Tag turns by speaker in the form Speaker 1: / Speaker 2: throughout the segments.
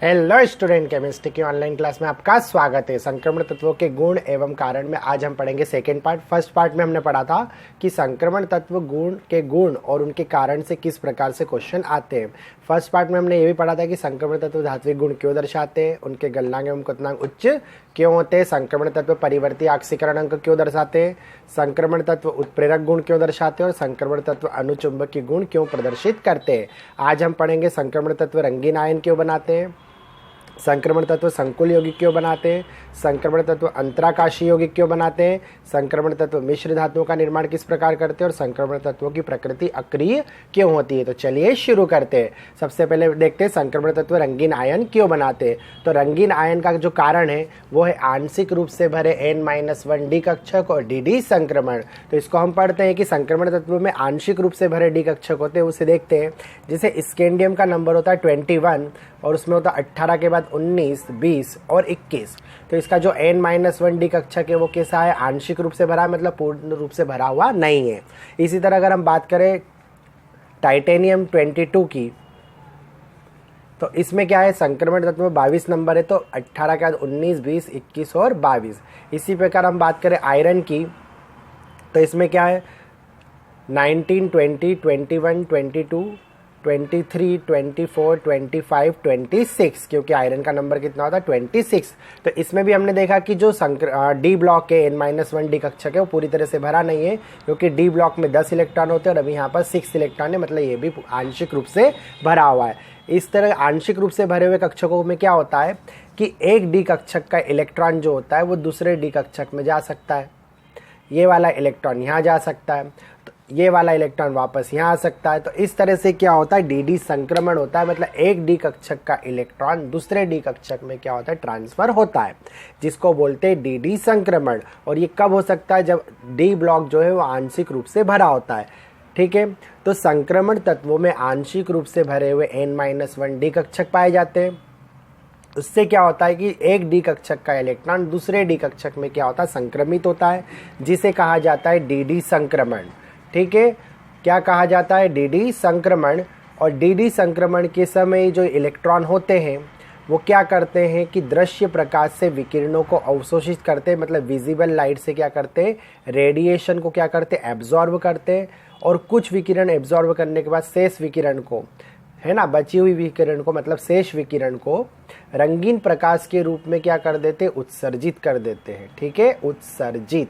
Speaker 1: Hello student, chemistry की online class में आपका स्वागत है। संक्रमण तत्वों के गुण एवं कारण में आज हम पढ़ेंगे सेकेंड पार्ट। फर्स्ट पार्ट में हमने पढ़ा था कि संक्रमण तत्व गुण के गुण और उनके कारण से किस प्रकार से क्वेश्चन आते हैं। फर्स्ट पार्ट में हमने ये भी पढ़ा था कि संक्रमण तत्व धात्विक गुण क्यों दर्शाते हैं, उनके गलनांक एवं क्वथनांक उच्च क्यों होते हैं, संक्रमण तत्व परिवर्ती आक्सीकरण अंक क्यों दर्शाते हैं, संक्रमण तत्व उत्प्रेरक गुण क्यों दर्शाते हैं और संक्रमण तत्व अनुचुंबकीय गुण क्यों प्रदर्शित करते हैं। आज हम पढ़ेंगे संक्रमण तत्व रंगीन आयन क्यों बनाते हैं, संक्रमण तत्व संकुल यौगिक क्यों बनाते हैं, संक्रमण तत्व अंतराकाशीय यौगिक क्यों बनाते हैं, संक्रमण तत्व मिश्र धातुओं का निर्माण किस प्रकार करते हैं और संक्रमण तत्वों की प्रकृति अक्रिय क्यों होती है। तो चलिए शुरू करते हैं। सबसे पहले देखते हैं संक्रमण तत्व रंगीन आयन क्यों बनाते हैं। तो रंगीन आयन का जो कारण है वो है आंशिक रूप से भरे N-1 डी कक्षक और डी संक्रमण। तो इसको हम पढ़ते हैं कि संक्रमण तत्व में आंशिक रूप से भरे डी कक्षक होते हैं, उसे देखते हैं। जैसे स्कैंडियम का नंबर होता है 21 और उसमें होता है 18 के बाद 19, 20 और 21। तो इसका जो N-1 डी कक्षक है वो कैसा है, आंशिक रूप से भरा, मतलब पूर्ण रूप से भरा हुआ नहीं है। इसी तरह अगर हम बात करें टाइटेनियम 22 की, तो इसमें क्या है, संक्रमण तत्व में 22 नंबर है, तो 18 के बाद 19, 20, 21 और 22। इसी प्रकार हम बात करें आयरन की, तो इसमें क्या है 19, 20, 21, 22, 23, 24, 25, 26, क्योंकि आयरन का नंबर कितना होता है 26। तो इसमें भी हमने देखा कि जो डी ब्लॉक के N-1 डी कक्षक है वो पूरी तरह से भरा नहीं है, क्योंकि डी ब्लॉक में 10 इलेक्ट्रॉन होते हैं और अभी यहाँ पर 6 इलेक्ट्रॉन है, मतलब ये भी आंशिक रूप से भरा हुआ है। इस तरह आंशिक रूप से भरे हुए कक्षकों में क्या होता है कि एक डी कक्षक का इलेक्ट्रॉन जो होता है वो दूसरे डी कक्षक में जा सकता है, ये वाला इलेक्ट्रॉन यहाँ जा सकता है, तो ये वाला इलेक्ट्रॉन वापस यहाँ आ सकता है। तो इस तरह से क्या होता है, डी संक्रमण होता है, मतलब एक डी कक्षक का इलेक्ट्रॉन दूसरे डी कक्षक में क्या होता है, ट्रांसफर होता है, जिसको बोलते हैं डी संक्रमण। और ये कब हो सकता है, जब डी ब्लॉक जो है वो आंशिक रूप से भरा होता है। ठीक है, तो संक्रमण तत्वों में आंशिक रूप से भरे हुए N-1 डी कक्षक पाए जाते हैं। उससे क्या होता है कि एक डी कक्षक का इलेक्ट्रॉन दूसरे डी कक्षक में क्या होता है, संक्रमित होता है, जिसे कहा जाता है डी संक्रमण। ठीक है, क्या कहा जाता है, डी संक्रमण। और डी संक्रमण के समय जो इलेक्ट्रॉन होते हैं वो क्या करते हैं कि दृश्य प्रकाश से विकिरणों को अवशोषित करते हैं, मतलब विजिबल लाइट से क्या करते हैं, रेडिएशन को क्या करते हैं, एब्जॉर्ब करते हैं। और कुछ विकिरण एब्जॉर्ब करने के बाद शेष विकिरण को, है ना, बची हुई विकिरण को, मतलब शेष विकिरण को रंगीन प्रकाश के रूप में क्या कर देते हैं, उत्सर्जित कर देते हैं। ठीक है, उत्सर्जित,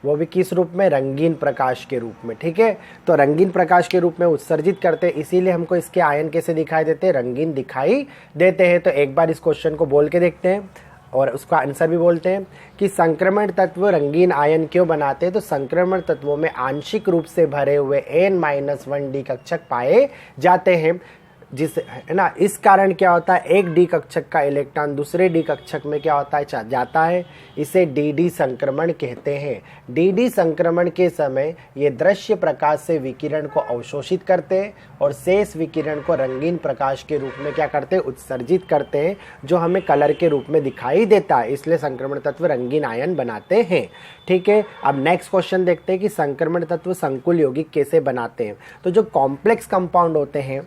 Speaker 1: वो भी किस रूप में, रंगीन प्रकाश के रूप में। ठीक है, तो रंगीन प्रकाश के रूप में उत्सर्जित करते हैं, इसीलिए हमको इसके आयन कैसे दिखाई देते हैं, रंगीन दिखाई देते हैं। तो एक बार इस क्वेश्चन को बोल के देखते हैं और उसका आंसर भी बोलते हैं कि संक्रमण तत्व रंगीन आयन क्यों बनाते हैं। तो संक्रमण तत्वों में आंशिक रूप से भरे हुए N-1 डी कक्षक पाए जाते हैं, जिस, है ना, इस कारण क्या होता है, एक डी कक्षक का इलेक्ट्रॉन दूसरे डी कक्षक में क्या होता है, जाता है। इसे डी संक्रमण कहते हैं। डी संक्रमण के समय ये दृश्य प्रकाश से विकिरण को अवशोषित करते हैं और शेष विकिरण को रंगीन प्रकाश के रूप में क्या करते हैं, उत्सर्जित करते हैं, जो हमें कलर के रूप में दिखाई देता है। इसलिए संक्रमण तत्व रंगीन आयन बनाते हैं। ठीक है, अब नेक्स्ट क्वेश्चन देखते हैं कि संक्रमण तत्व संकुल यौगिक कैसे बनाते हैं। तो जो कॉम्प्लेक्स कंपाउंड होते हैं,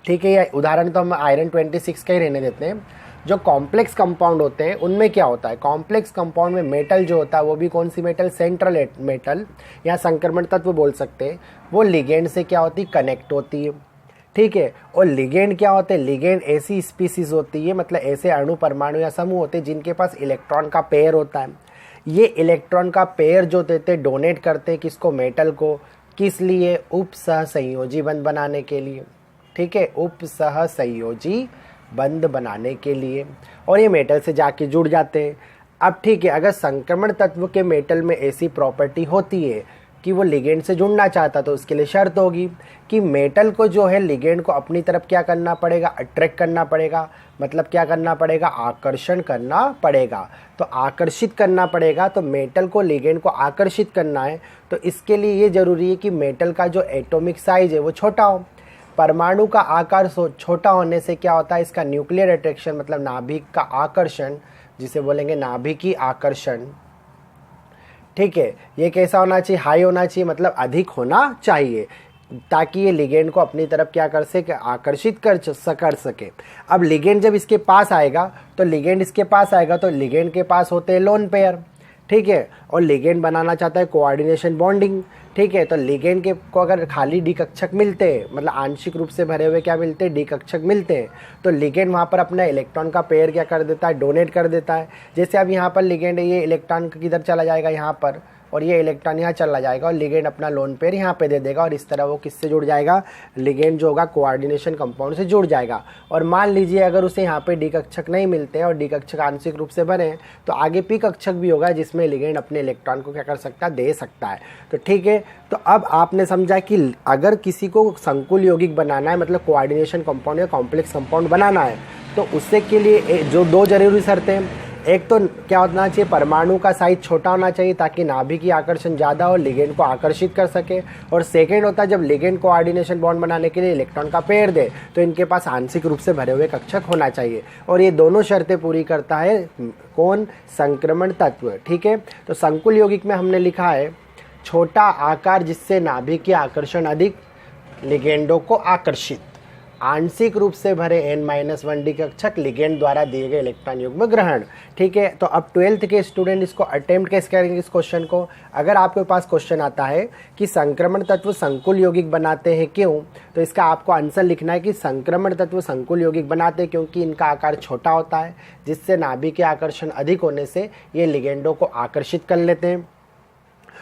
Speaker 1: ठीक है, ये उदाहरण तो हम आयरन 26 का ही रहने देते हैं। जो कॉम्प्लेक्स कंपाउंड होते हैं उनमें क्या होता है, कॉम्प्लेक्स कंपाउंड में मेटल जो होता है वो भी कौन सी मेटल, सेंट्रल मेटल या संक्रमण तत्व बोल सकते हैं, वो लिगेंड से क्या होती, कनेक्ट होती है। ठीक है, और लिगेंड क्या होते हैं, लिगेंड ऐसी स्पीसीज होती है, मतलब ऐसे अणु परमाणु या समूह होते हैं जिनके पास इलेक्ट्रॉन का पेयर होता है। ये इलेक्ट्रॉन का पेयर जो देते हैं, डोनेट करते हैं किसको, मेटल को, किस लिए, उपसह संयोजी बंध बनाने के लिए। ठीक है, उपसह संयोजी बंध बनाने के लिए, और ये मेटल से जाके जुड़ जाते हैं। अब ठीक है, अगर संक्रमण तत्व के मेटल में ऐसी प्रॉपर्टी होती है कि वो लिगेंड से जुड़ना चाहता, तो उसके लिए शर्त होगी कि मेटल को जो है लिगेंड को अपनी तरफ क्या करना पड़ेगा, अट्रैक्ट करना पड़ेगा, मतलब क्या करना पड़ेगा, आकर्षण करना पड़ेगा। तो आकर्षित करना पड़ेगा, तो मेटल को लिगेंड को आकर्षित करना है, तो इसके लिए ये ज़रूरी है कि मेटल का जो एटॉमिक साइज है वो छोटा हो। परमाणु का आकार छोटा होने से क्या होता है, इसका न्यूक्लियर अट्रैक्शन, मतलब नाभिक का आकर्षण, जिसे बोलेंगे नाभिकीय आकर्षण, ठीक है, ये कैसा होना चाहिए, हाई होना चाहिए, मतलब अधिक होना चाहिए, ताकि ये लिगेंड को अपनी तरफ क्या कर सके, आकर्षित कर सके। अब लिगेंड जब इसके पास आएगा तो लिगेंड इसके पास आएगा तो लिगेंड के पास होते हैं लोन पेयर, ठीक है, और लिगेंड बनाना चाहता है कोऑर्डिनेशन बॉन्डिंग, ठीक है। तो लिगेंड के को अगर खाली डी कक्षक मिलते हैं, मतलब आंशिक रूप से भरे हुए क्या मिलते हैं, डी कक्षक मिलते हैं, तो लिगेंड वहाँ पर अपना इलेक्ट्रॉन का पेयर क्या कर देता है, डोनेट कर देता है। जैसे अब यहाँ पर लिगेंड है, ये इलेक्ट्रॉन किधर चला जाएगा, यहाँ पर, और ये इलेक्ट्रॉन यहाँ चला जाएगा और लिगेंड अपना लोन पेयर यहाँ पे दे देगा, और इस तरह वो किससे जुड़ जाएगा, लिगेंड जो होगा कोऑर्डिनेशन कंपाउंड से जुड़ जाएगा। और मान लीजिए अगर उसे यहाँ पे डी कक्षक नहीं मिलते हैं और डी कक्षक आंशिक रूप से भरे हैं, तो आगे पी कक्षक भी होगा जिसमें लिगेंड अपने इलेक्ट्रॉन को क्या कर सकता है, दे सकता है। तो ठीक है, तो अब आपने समझा कि अगर किसी को संकुल यौगिक बनाना है, मतलब कोऑर्डिनेशन कंपाउंड या कॉम्प्लेक्स कंपाउंड बनाना है, तो उससे के लिए जो दो जरूरी शर्तें हैं, एक तो क्या होना चाहिए, परमाणु का साइज छोटा होना चाहिए ताकि नाभिक की आकर्षण ज़्यादा हो, लिगेंड को आकर्षित कर सके। और सेकेंड होता है जब लिगेंड कोऑर्डिनेशन बॉन्ड बनाने के लिए इलेक्ट्रॉन का पेयर दे तो इनके पास आंशिक रूप से भरे हुए कक्षक होना चाहिए। और ये दोनों शर्तें पूरी करता है कौन, संक्रमण तत्व, ठीक है। तो संकुल यौगिक में हमने लिखा है छोटा आकार जिससे नाभिक की आकर्षण अधिक, लिगेंडों को आकर्षित, आंशिक रूप से भरे n-1 डी कक्षक, लिगेंड द्वारा दिए गए इलेक्ट्रॉन युग्म ग्रहण, ठीक है। तो अब 12th के स्टूडेंट इसको अटेम्प्ट कैसे करेंगे इस क्वेश्चन को। अगर आपके पास क्वेश्चन आता है कि संक्रमण तत्व संकुल यौगिक बनाते हैं क्यों, तो इसका आपको आंसर लिखना है कि संक्रमण तत्व संकुल यौगिक बनाते हैं क्योंकि इनका आकार छोटा होता है, जिससे नाभिक के आकर्षण अधिक होने से ये लिगेंडों को आकर्षित कर लेते हैं,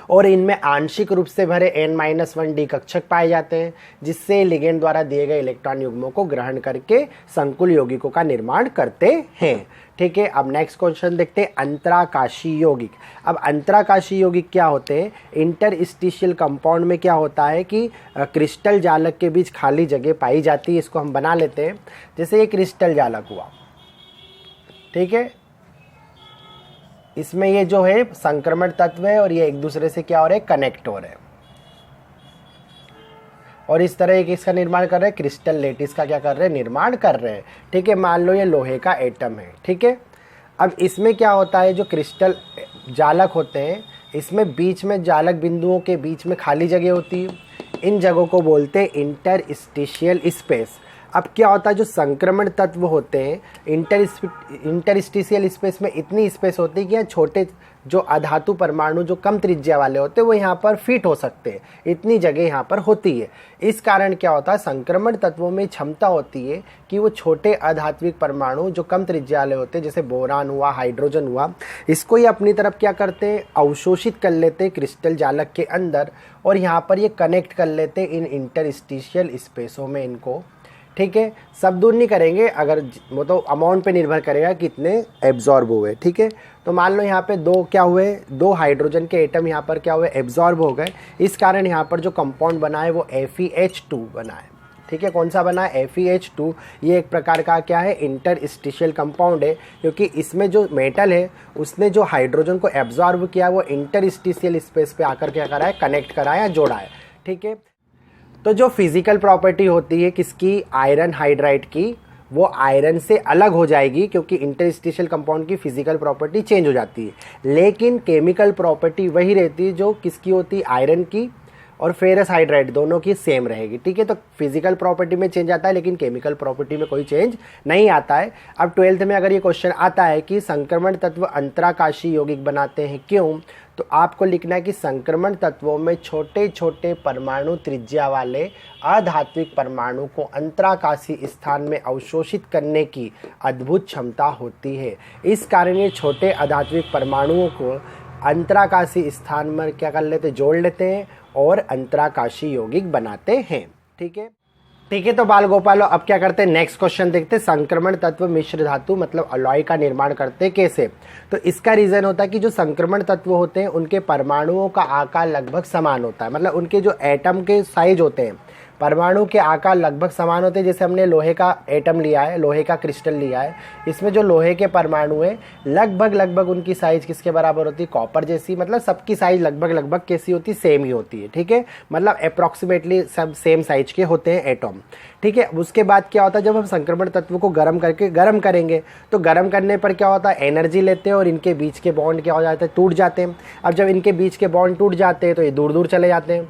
Speaker 1: और इनमें आंशिक रूप से भरे n-1 डी कक्षक पाए जाते हैं, जिससे लिगेंड द्वारा दिए गए इलेक्ट्रॉन युग्मों को ग्रहण करके संकुल यौगिकों का निर्माण करते हैं, ठीक है। अब नेक्स्ट क्वेश्चन देखते हैं, अंतराकाशी यौगिक। अब अंतराकाशी यौगिक क्या होते हैं, इंटरस्टिशियल कंपाउंड में क्या होता है कि क्रिस्टल जालक के बीच खाली जगह पाई जाती है। इसको हम बना लेते हैं, जैसे ये क्रिस्टल जालक हुआ, ठीक है, इसमें ये जो है संक्रमण तत्व है और ये एक दूसरे से क्या हो रहे हैं, कनेक्ट हो रहे हैं, और इस तरह एक इसका निर्माण कर रहे हैं, क्रिस्टल लेटिस का क्या कर रहे हैं, निर्माण कर रहे हैं, ठीक है। मान लो ये लोहे का एटम है, ठीक है। अब इसमें क्या होता है, जो क्रिस्टल जालक होते हैं इसमें बीच में जालक बिंदुओं के बीच में खाली जगह होती है, इन जगहों को बोलते हैं इंटरस्टिशियल स्पेस। अब क्या होता है, जो संक्रमण तत्व होते हैं इंटरस्टिशियल स्पेस में इतनी स्पेस होती है कि यहाँ छोटे जो अधातु परमाणु जो कम त्रिज्या वाले होते हैं वो यहाँ पर फिट हो सकते हैं, इतनी जगह यहाँ पर होती है। इस कारण क्या होता है, संक्रमण तत्वों में क्षमता होती है कि वो छोटे अधात्विक परमाणु जो कम त्रिज्या वाले होते हैं, जैसे बोरान हुआ, हाइड्रोजन हुआ, इसको ये अपनी तरफ क्या करते हैं, अवशोषित कर लेते हैं क्रिस्टल जालक के अंदर, और यहाँ पर ये कनेक्ट कर लेते हैं इन इंटरस्टिशियल स्पेसों में इनको, ठीक है। सब दूर नहीं करेंगे, अगर वो तो अमाउंट पे निर्भर करेगा कितने एब्जॉर्ब हुए, ठीक है। तो मान लो यहाँ पे दो क्या हुए, दो हाइड्रोजन के एटम यहाँ पर क्या हुए, एब्जॉर्ब हो गए। इस कारण यहाँ पर जो कंपाउंड बना है वो FeH2 बना है, ठीक है। कौन सा बना है, FeH2। ये एक प्रकार का क्या है, इंटरस्टिशियल कंपाउंड है, क्योंकि इसमें जो मेटल है उसने जो हाइड्रोजन को एब्जॉर्ब किया वो इंटरस्टिशियल स्पेस पे आकर क्या करा है, कनेक्ट करा है, जोड़ा है, ठीक है। तो जो फिजिकल प्रॉपर्टी होती है किसकी, आयरन हाइड्राइड की, वो आयरन से अलग हो जाएगी क्योंकि इंटरस्टिशियल कंपाउंड की फिजिकल प्रॉपर्टी चेंज हो जाती है, लेकिन केमिकल प्रॉपर्टी वही रहती है जो किसकी होती है, आयरन की और फेरस हाइड्राइड दोनों की सेम रहेगी, ठीक है। तो फिजिकल प्रॉपर्टी में चेंज आता है लेकिन केमिकल प्रॉपर्टी में कोई चेंज नहीं आता है। अब 12th में अगर ये क्वेश्चन आता है कि संक्रमण तत्व अंतराकाशी यौगिक बनाते हैं क्यों, तो आपको लिखना है कि संक्रमण तत्वों में छोटे छोटे परमाणु त्रिज्या वाले अधात्विक परमाणु को अंतराकाशी स्थान में अवशोषित करने की अद्भुत क्षमता होती है। इस कारण ये छोटे अधात्विक परमाणुओं को अंतराकाशी स्थान में क्या कर लेते, जोड़ लेते हैं और अंतराकाशी यौगिक बनाते हैं, ठीक है। ठीक है, तो बाल गोपालो अब क्या करते हैं, नेक्स्ट क्वेश्चन देखते हैं। संक्रमण तत्व मिश्र धातु मतलब अलॉय का निर्माण करते हैं कैसे। तो इसका रीजन होता है कि जो संक्रमण तत्व होते हैं उनके परमाणुओं का आकार लगभग समान होता है, मतलब उनके जो एटम के साइज होते हैं परमाणु के आकार लगभग समान होते हैं। जैसे हमने लोहे का एटम लिया है, लोहे का क्रिस्टल लिया है, इसमें जो लोहे के परमाणु है लगभग उनकी साइज किसके बराबर होती है, कॉपर जैसी। मतलब सबकी साइज लगभग कैसी होती है, सेम ही होती है। ठीक है, मतलब अप्रॉक्सीमेटली सब सेम साइज के होते हैं एटम। ठीक है, उसके बाद क्या होता है, जब हम संक्रमण तत्व को गर्म करेंगे तो गर्म करने पर क्या होता है, एनर्जी लेते हैं और इनके बीच के बॉन्ड क्या हो जाते हैं, टूट जाते हैं। अब जब इनके बीच के बॉन्ड टूट जाते हैं तो ये दूर दूर चले जाते हैं।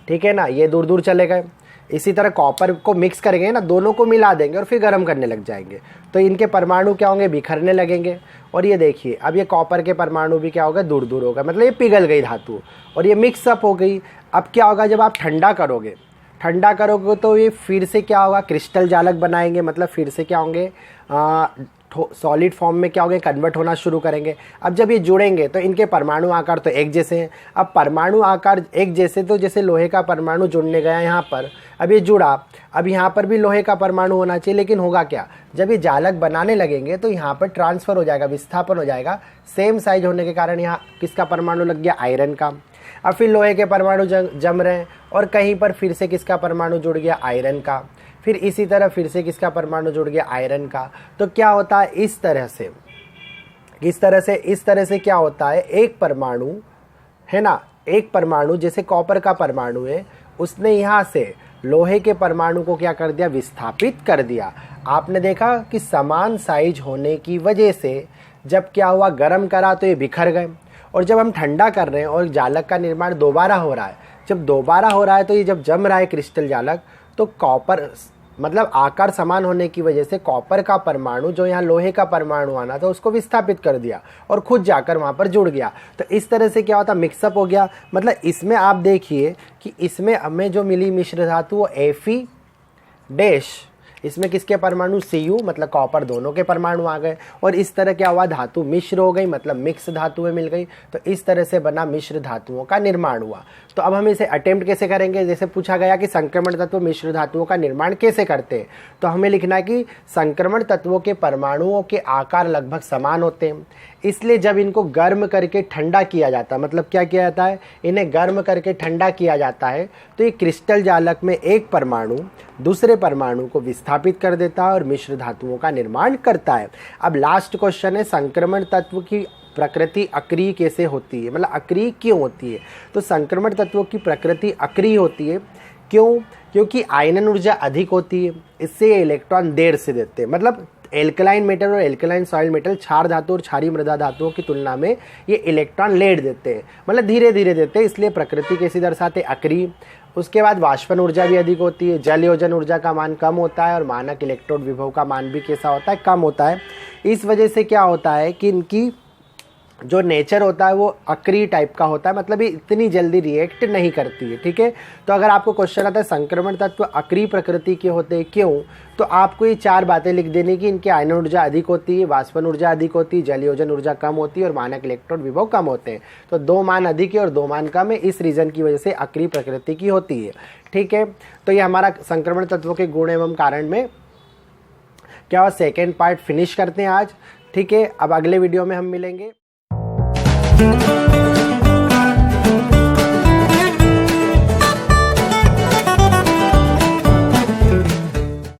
Speaker 1: ठीक है ना, ये दूर दूर चले गए। इसी तरह कॉपर को मिक्स करेंगे ना, दोनों को मिला देंगे और फिर गर्म करने लग जाएंगे तो इनके परमाणु क्या होंगे, बिखरने लगेंगे। और ये देखिए, अब ये कॉपर के परमाणु भी क्या होगा, दूर दूर होगा, मतलब ये पिघल गई धातु और ये मिक्सअप हो गई। अब क्या होगा, जब आप ठंडा करोगे तो ये फिर से क्या होगा, क्रिस्टल जालक बनाएंगे, मतलब फिर से क्या होंगे, सॉलिड फॉर्म में क्या होंगे, कन्वर्ट होना शुरू करेंगे। अब जब ये जुड़ेंगे तो इनके परमाणु आकार तो एक जैसे हैं। अब परमाणु आकार एक जैसे, तो जैसे लोहे का परमाणु जुड़ने गया यहाँ पर, अब ये जुड़ा, अब यहाँ पर भी लोहे का परमाणु होना चाहिए। लेकिन होगा क्या, जब ये जालक बनाने लगेंगे तो यहाँ पर ट्रांसफ़र हो जाएगा, विस्थापन हो जाएगा। सेम साइज होने के कारण यहाँ किसका परमाणु लग गया, आयरन का। अब फिर लोहे के परमाणु जम रहे हैं और कहीं पर फिर से किसका परमाणु जुड़ गया, आयरन का। फिर इसी तरह फिर से किसका परमाणु जुड़ गया, आयरन का। तो क्या होता है, इस तरह से क्या होता है, एक परमाणु है ना, एक परमाणु जैसे कॉपर का परमाणु है, उसने यहाँ से लोहे के परमाणु को क्या कर दिया, विस्थापित कर दिया। आपने देखा कि समान साइज होने की वजह से जब क्या हुआ, गर्म करा तो ये बिखर गए। और जब हम ठंडा कर रहे हैं और जालक का निर्माण दोबारा हो रहा है, जब दोबारा हो रहा है तो ये जब जम रहा है क्रिस्टल जालक, तो कॉपर मतलब आकार समान होने की वजह से कॉपर का परमाणु जो यहाँ लोहे का परमाणु आना था उसको विस्थापित कर दिया और खुद जाकर वहाँ पर जुड़ गया। तो इस तरह से क्या होता, मिक्सअप हो गया। मतलब इसमें आप देखिए कि इसमें हमें जो मिली मिश्र धातु वो Fe डैश, इसमें किसके परमाणु, Cu मतलब कॉपर, दोनों के परमाणु आ गए। और इस तरह क्या हुआ, धातु मिश्र हो गई, मतलब मिक्स धातुएं मिल गई। तो इस तरह से बना मिश्र धातुओं का निर्माण हुआ। तो अब हम इसे अटेम्प्ट कैसे करेंगे, जैसे पूछा गया कि संक्रमण तत्व मिश्र धातुओं का निर्माण कैसे करते हैं, तो हमें लिखना है कि संक्रमण तत्वों के परमाणुओं के आकार लगभग समान होते हैं, इसलिए जब इनको गर्म करके ठंडा किया जाता है, मतलब क्या किया जाता है, इन्हें गर्म करके ठंडा किया जाता है, तो ये क्रिस्टल जालक में एक परमाणु दूसरे परमाणु को विस्थापित कर देता है और मिश्र धातुओं का निर्माण करता है। अब लास्ट क्वेश्चन है, संक्रमण तत्व की प्रकृति अक्रिय कैसे होती है, मतलब अक्रिय क्यों होती है। तो संक्रमण तत्वों की प्रकृति अक्रिय होती है, क्यों, क्योंकि आयनन ऊर्जा अधिक होती है, इससे ये इलेक्ट्रॉन देर से देते हैं। मतलब एल्कलाइन मेटल और एल्कलाइन सॉइल मेटल, क्षार धातु और क्षारीय मृदा धातुओं की तुलना में ये इलेक्ट्रॉन लेट देते हैं, मतलब धीरे धीरे देते हैं, इसलिए प्रकृति कैसी दर्शाते, अक्रिय। उसके बाद वाष्पन ऊर्जा भी अधिक होती है, जल योजन ऊर्जा का मान कम होता है और मानक इलेक्ट्रोड विभव का मान भी कैसा होता है, कम होता है। इस वजह से क्या होता है कि इनकी जो नेचर होता है वो अक्रिय टाइप का होता है, मतलब ये इतनी जल्दी रिएक्ट नहीं करती है। ठीक है, तो अगर आपको क्वेश्चन आता है संक्रमण तत्व अक्रिय प्रकृति के होते हैं क्यों, तो आपको ये चार बातें लिख देनी कि इनकी आयनन ऊर्जा अधिक होती है, वाष्पन ऊर्जा अधिक होती है, जल योजन ऊर्जा कम होती है और मानक इलेक्ट्रॉन विभव कम होते हैं। तो 2 मान अधिक है और 2 मान कम है, इस रीजन की वजह से अक्रिय प्रकृति की होती है। ठीक है, तो ये हमारा संक्रमण तत्वों के गुण एवं कारण में क्या हुआ, सेकेंड पार्ट फिनिश करते हैं आज। ठीक है, अब अगले वीडियो में हम मिलेंगे।